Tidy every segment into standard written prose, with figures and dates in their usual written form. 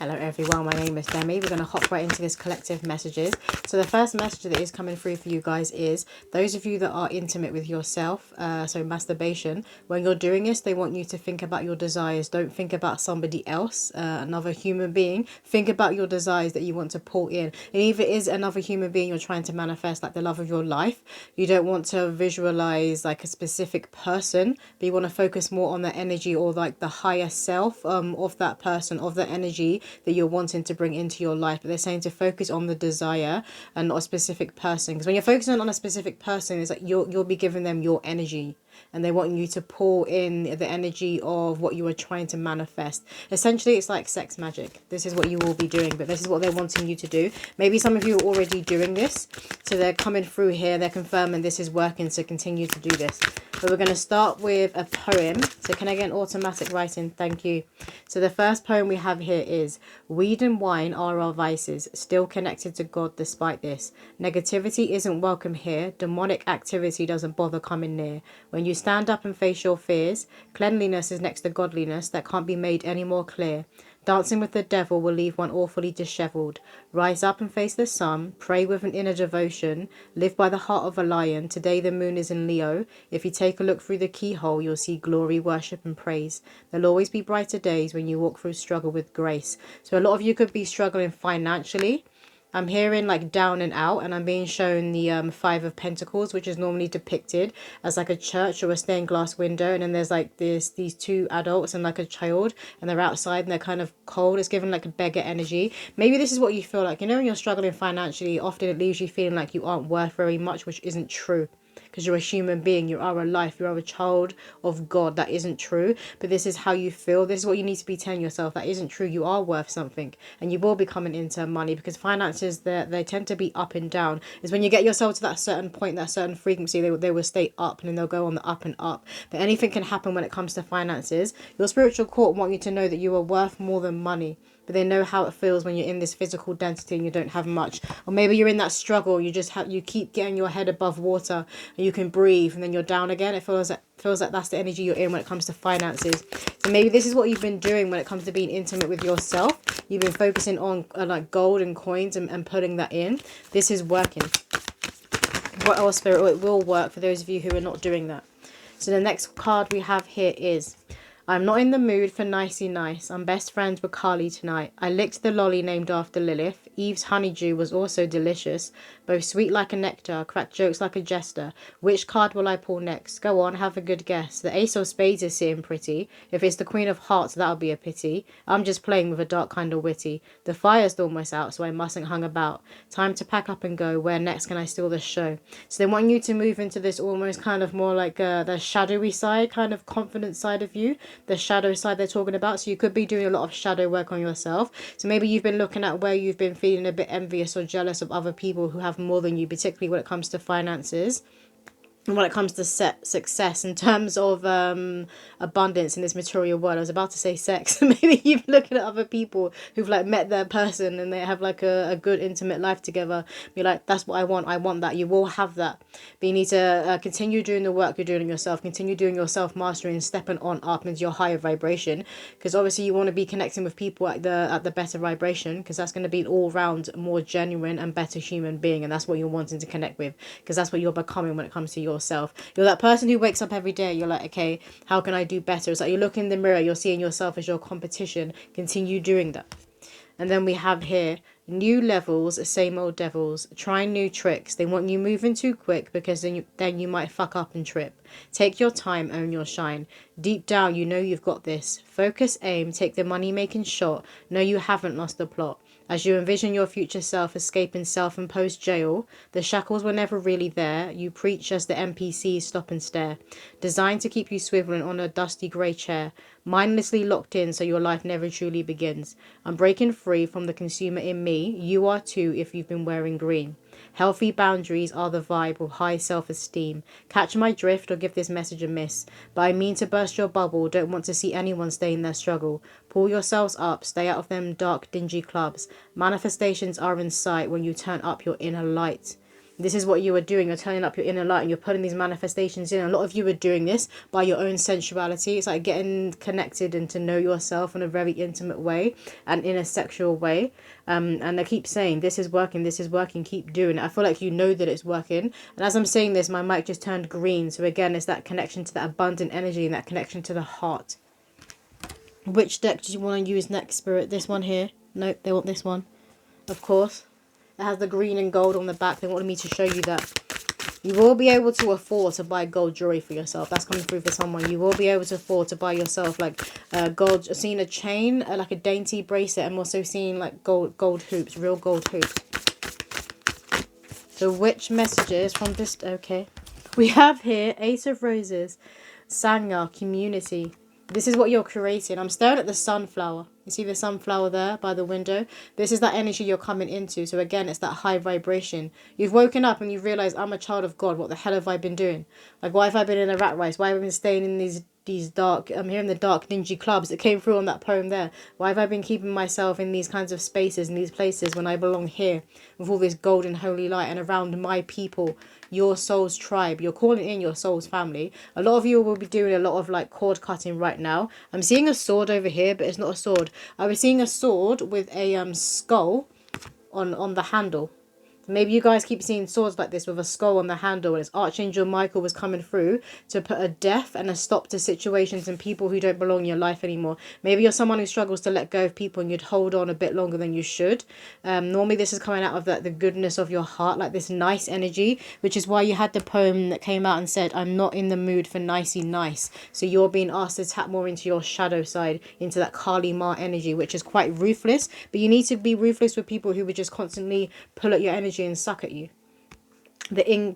Hello everyone, my name is Demi. We're going to hop right into this collective messages. So the first message that is coming through for you guys is those of you that are intimate with yourself, so masturbation, when you're doing this, they want you to think about your desires. Don't think about somebody else, another human being. Think about your desires that you want to pull in. And if it is another human being you're trying to manifest, like the love of your life, you don't want to visualize like a specific person, but you want to focus more on the energy or like the higher self of that person, of the energy that you're wanting to bring into your life. But they're saying to focus on the desire and not a specific person, because when you're focusing on a specific person, it's like you'll be giving them your energy, and they want you to pull in the energy of what you are trying to manifest. Essentially, it's like sex magic. This is what you will be doing, but this is what they're wanting you to do. Maybe some of you are already doing this, so they're coming through here, they're confirming this is working, so continue to do this. But we're going to start with a poem. So can I get an automatic writing? Thank you. So the first poem we have here is: weed and wine are our vices, still connected to God despite this. Negativity isn't welcome here. Demonic activity doesn't bother coming near. When you stand up and face your fears, cleanliness is next to godliness that can't be made any more clear. Dancing with the devil will leave one awfully dishevelled. Rise up and face the sun, pray with an inner devotion, live by the heart of a lion. Today the moon is in Leo. If you take a look through the keyhole, you'll see glory, worship and praise. There'll always be brighter days when you walk through struggle with grace. So a lot of you could be struggling financially. I'm hearing like down and out, and I'm being shown the Five of Pentacles, which is normally depicted as like a church or a stained glass window, and then there's like these two adults and like a child, and they're outside and they're kind of cold. It's given like a beggar energy. Maybe this is what you feel like, you know, when you're struggling financially, often it leaves you feeling like you aren't worth very much, which isn't true. Because you're a human being, you are a life, you are a child of God. That isn't true, but this is how you feel. This is what you need to be telling yourself. That isn't true. You are worth something, and you will be coming into money, because finances, they tend to be up and down. Is when you get yourself to that certain point, that certain frequency, they will stay up, and then they'll go on the up and up. But anything can happen when it comes to finances. Your spiritual court want you to know that you are worth more than money. But they know how it feels when you're in this physical density and you don't have much. Or maybe you're in that struggle, you keep getting your head above water and you can breathe, and then you're down again. It feels like that's the energy you're in when it comes to finances. So maybe this is what you've been doing when it comes to being intimate with yourself. You've been focusing on like gold and coins and putting that in. This is working. What else, Spirit? It will work for those of you who are not doing that. So the next card we have here is: I'm not in the mood for nicey nice. I'm best friends with Carly tonight. I licked the lolly named after Lilith. Eve's honeydew was also delicious. Both sweet like a nectar, crack jokes like a jester. Which card will I pull next? Go on, have a good guess. The ace of spades is sitting pretty. If it's the queen of hearts, that'll be a pity. I'm just playing with a dark kind of witty. The fire's almost out, so I mustn't hung about. Time to pack up and go. Where next can I steal this show? So they want you to move into this almost kind of more like the shadowy side, kind of confident side of you. The shadow side they're talking about. So you could be doing a lot of shadow work on yourself. So maybe you've been looking at where you've been feeling a bit envious or jealous of other people who have more than you, particularly when it comes to finances. And when it comes to success in terms of abundance in this material world. I was about to say sex. Maybe you've looking at other people who've like met their person and they have like a good intimate life together. Be like, that's what I want that. You will have that, but you need to continue doing the work you're doing on yourself. Continue doing your self-mastery and stepping on up into your higher vibration, because obviously you want to be connecting with people at the better vibration, because that's going to be an all-round more genuine and better human being, and that's what you're wanting to connect with, because that's what you're becoming when it comes to yourself. You're that person who wakes up every day, you're like, okay, how can I do better? It's like you look in the mirror, you're seeing yourself as your competition. Continue doing that. And then we have here, new levels, same old devils. Trying new tricks. They want you moving too quick, because then you might fuck up and trip. Take your time, own your shine. Deep down, you know you've got this. Focus, aim, take the money-making shot. No, you haven't lost the plot. As you envision your future self escaping self-imposed jail, the shackles were never really there. You preach as the NPCs stop and stare. Designed to keep you swiveling on a dusty grey chair. Mindlessly locked in so your life never truly begins. I'm breaking free from the consumer in me. You are too if you've been wearing green. Healthy boundaries are the vibe with high self-esteem. Catch my drift or give this message a miss. But I mean to burst your bubble, don't want to see anyone stay in their struggle. Pull yourselves up, stay out of them dark, dingy clubs. Manifestations are in sight when you turn up your inner light. This is what you are doing. You're turning up your inner light and you're putting these manifestations in. A lot of you are doing this by your own sensuality. It's like getting connected and to know yourself in a very intimate way and in a sexual way. And I keep saying, this is working, keep doing it. I feel like you know that it's working. And as I'm saying this, my mic just turned green. So again, it's that connection to that abundant energy and that connection to the heart. Which deck do you want to use next, Spirit? This one here? Nope, they want this one. Of course. It has the green and gold on the back. They wanted me to show you that. You will be able to afford to buy gold jewelry for yourself. That's coming through for someone. You will be able to afford to buy yourself like gold. Seeing a chain, like a dainty bracelet. I'm also seeing like gold hoops, real gold hoops. So which messages from this? Okay. We have here Ace of Roses, Sangha, community. This is what you're creating. I'm staring at the sunflower. You see the sunflower there by the window? This is that energy you're coming into. So again, it's that high vibration. You've woken up and you've realized, I'm a child of God. What the hell have I been doing? Like, why have I been in a rat race? Why have I been staying in these dark, I'm here in the dark, dingy clubs? It came through on that poem there. Why have I been keeping myself in these kinds of spaces, in these places, when I belong here with all this golden holy light and around my people, your soul's tribe? You're calling in your soul's family. A lot of you will be doing a lot of like cord cutting right now. I'm seeing a sword over here, but it's not a sword. I was seeing a sword with a skull on the handle. Maybe you guys keep seeing swords like this with a skull on the handle, and it's Archangel Michael was coming through to put a death and a stop to situations and people who don't belong in your life anymore. Maybe you're someone who struggles to let go of people and you'd hold on a bit longer than you should. Normally this is coming out of the goodness of your heart, like this nice energy, which is why you had the poem that came out and said, I'm not in the mood for nicey nice. So you're being asked to tap more into your shadow side, into that Kali Ma energy, which is quite ruthless. But you need to be ruthless with people who would just constantly pull at your energy and suck at you.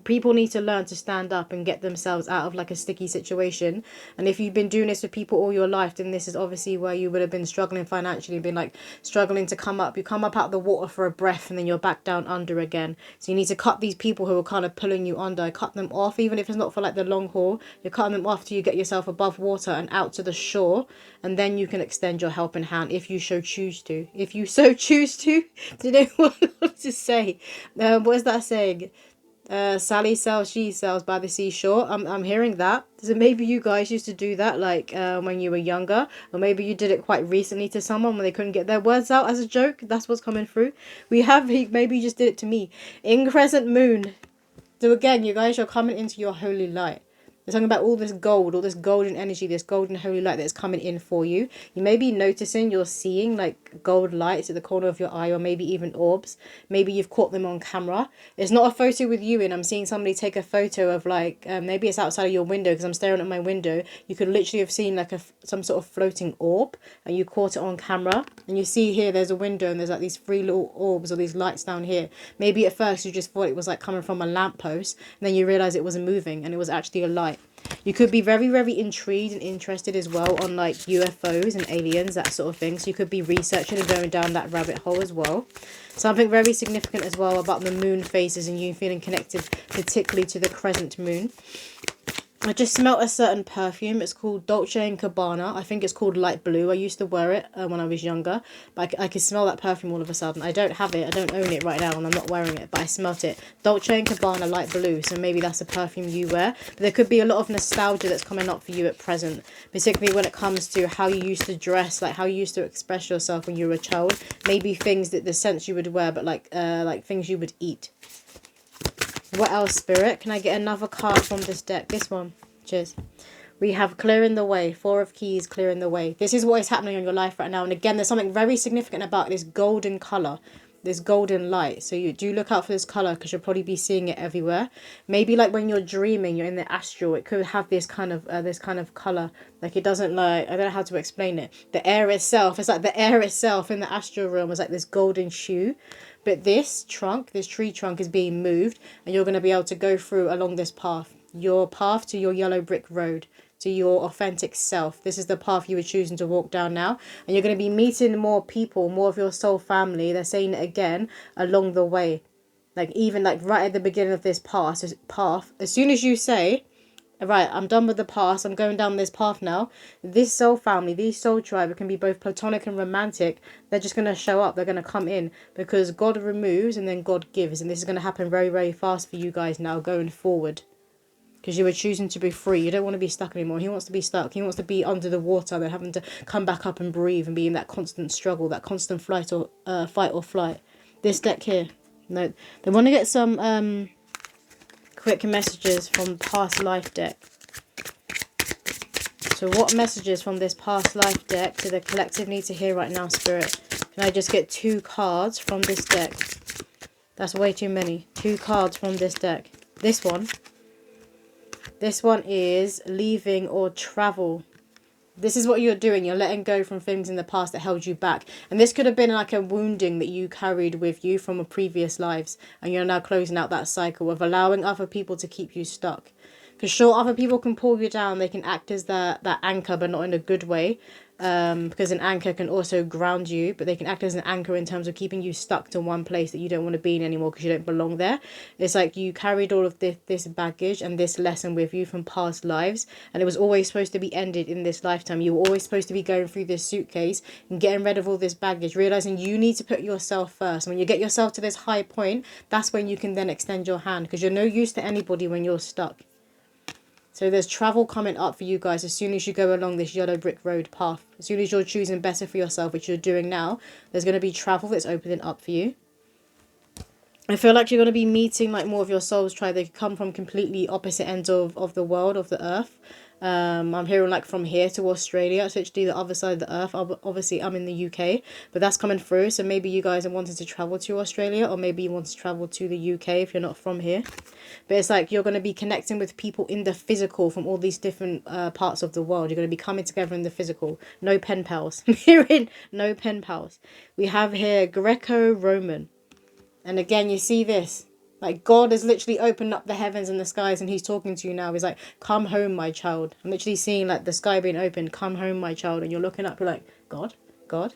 People need to learn to stand up and get themselves out of like a sticky situation. And if you've been doing this with people all your life, then this is obviously where you would have been struggling financially, been like struggling to come up. You come up out of the water for a breath and then you're back down under again. So you need to cut these people who are kind of pulling you under, cut them off, even if it's not for like the long haul. You're cutting them off till you get yourself above water and out to the shore, and then you can extend your helping hand if you so choose to. If you so choose to. Do you know what to say? What is that saying? Sally sells, she sells by the seashore. I'm hearing that. So maybe you guys used to do that like when you were younger, or maybe you did it quite recently to someone when they couldn't get their words out as a joke. That's what's coming through. Maybe you just did it to me. In crescent moon. So again, you guys, you're coming into your holy light. We're talking about all this gold, all this golden energy, this golden holy light that's coming in for you. You may be noticing you're seeing like gold lights at the corner of your eye, or maybe even orbs. Maybe you've caught them on camera. It's not a photo with you in. I'm seeing somebody take a photo of like, maybe it's outside of your window because I'm staring at my window. You could literally have seen like some sort of floating orb and you caught it on camera. And you see here, there's a window and there's like these three little orbs or these lights down here. Maybe at first you just thought it was like coming from a lamppost, and then you realize it wasn't moving and it was actually a light. You could be very, very intrigued and interested as well on like UFOs and aliens, that sort of thing. So you could be researching and going down that rabbit hole as well. Something very significant as well about the moon phases and you feeling connected particularly to the crescent moon. I just smelt a certain perfume. It's called Dolce & Gabbana. I think it's called Light Blue. I used to wear it when I was younger. But I could smell that perfume all of a sudden. I don't have it. I don't own it right now and I'm not wearing it. But I smelt it. Dolce & Gabbana Light Blue. So maybe that's a perfume you wear. But there could be a lot of nostalgia that's coming up for you at present. Particularly when it comes to how you used to dress. Like how you used to express yourself when you were a child. Maybe things that the scents you would wear. But like things you would eat. What else, Spirit? Can I get another card from this deck? This one. Cheers. We have clearing the way. 4 of keys, clearing the way. This is what is happening in your life right now. And again, there's something very significant about this golden colour. This golden light. So you do look out for this colour because you'll probably be seeing it everywhere. Maybe like when you're dreaming, you're in the astral. It could have this kind of colour. Like it doesn't like, I don't know how to explain it. The air itself, it's like the air itself in the astral realm is like this golden hue. But this tree trunk is being moved and you're going to be able to go through along this path. Your path to your yellow brick road, to your authentic self. This is the path you were choosing to walk down now. And you're going to be meeting more people, more of your soul family. They're saying it again, along the way. Like even like right at the beginning of this path, as soon as you say, Right, I'm done with the past. I'm going down this path now. This soul family, these soul tribe, it can be both platonic and romantic. They're just going to show up. They're going to come in because God removes and then God gives. And this is going to happen very, very fast for you guys now going forward. Because you were choosing to be free. You don't want to be stuck anymore. He wants to be stuck. He wants to be under the water, then having to come back up and breathe and be in that constant struggle, that constant fight or flight. This deck here. No, they want to get some quick messages from past life deck. So what messages from this past life deck do the collective need to hear right now, Spirit? Can I just get 2 cards from this deck? That's way too many. 2 cards from this deck. This one. This one is leaving or travel. This is what you're doing. You're letting go from things in the past that held you back. And this could have been like a wounding that you carried with you from a previous lives. And you're now closing out that cycle of allowing other people to keep you stuck. Because sure, other people can pull you down. They can act as that anchor, but not in a good way. Because an anchor can also ground you, but they can act as an anchor in terms of keeping you stuck to one place that you don't want to be in anymore because you don't belong there. It's like you carried all of this baggage and this lesson with you from past lives, and it was always supposed to be ended in this lifetime. You were always supposed to be going through this suitcase and getting rid of all this baggage, realizing you need to put yourself first. When you get yourself to this high point, that's when you can then extend your hand, because you're no use to anybody when you're stuck. So there's travel coming up for you guys as soon as you go along this yellow brick road path. As soon as you're choosing better for yourself, which you're doing now, there's going to be travel that's opening up for you. I feel like you're going to be meeting like more of your soul's tribe. They come from completely opposite ends of the world, of the earth. I'm hearing like from here to Australia, so literally the other side of the earth. Obviously I'm in the UK, but that's coming through. So maybe you guys are wanting to travel to Australia, or maybe you want to travel to the UK if you're not from here. But it's like you're going to be connecting with people in the physical from all these different parts of the world. You're going to be coming together in the physical. No pen pals. Hearing no pen pals. We have here Greco-Roman. And again, you see this. Like God has literally opened up the heavens and the skies, and he's talking to you now. He's like, come home, my child. I'm literally seeing like the sky being opened. Come home, my child. And you're looking up, you're like, God, God.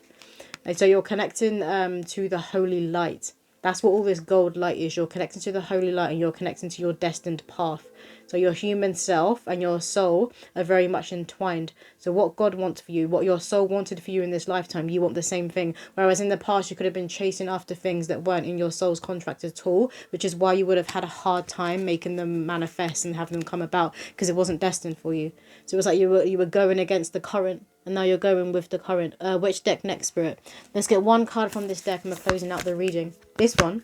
And so you're connecting to the holy light. That's what all this gold light is. You're connecting to the holy light, and you're connecting to your destined path. So your human self and your soul are very much entwined. So what God wants for you, what your soul wanted for you in this lifetime, you want the same thing. Whereas in the past, you could have been chasing after things that weren't in your soul's contract at all, which is why you would have had a hard time making them manifest and having them come about, because it wasn't destined for you. So it was like you were going against the current, and now you're going with the current. Which deck next, Spirit? Let's get 1 card from this deck, and we're closing out the reading. This one.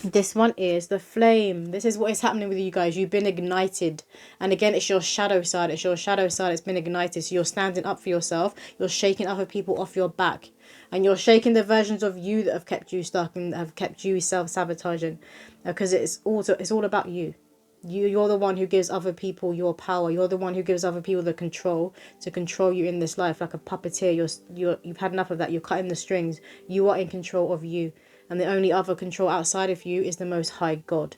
This one is the flame. This is what is happening with you guys. You've been ignited. And again, it's your shadow side. It's your shadow side. It's been ignited. So you're standing up for yourself. You're shaking other people off your back. And you're shaking the versions of you that have kept you stuck and have kept you self-sabotaging. Because it's all about you. You're the one who gives other people your power. You're the one who gives other people the control to control you in this life. Like a puppeteer. You've had enough of that. You're cutting the strings. You are in control of you. And the only other control outside of you is the Most High God.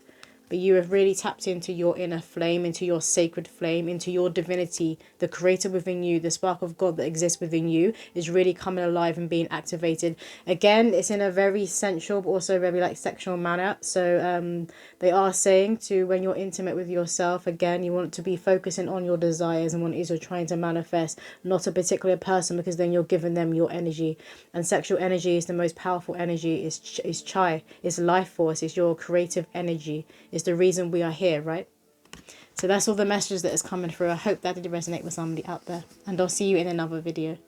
But you have really tapped into your inner flame, into your sacred flame, into your divinity. The creator within you, the spark of God that exists within you is really coming alive and being activated. Again, it's in a very sensual but also very like sexual manner. So they are saying to, when you're intimate with yourself, again, you want to be focusing on your desires and what it is you're trying to manifest, not a particular person, because then you're giving them your energy. And sexual energy is the most powerful energy. It's chai, it's life force, it's your creative energy. Is the reason we are here, right? So that's all the messages that is coming through. I hope that did resonate with somebody out there, and I'll see you in another video.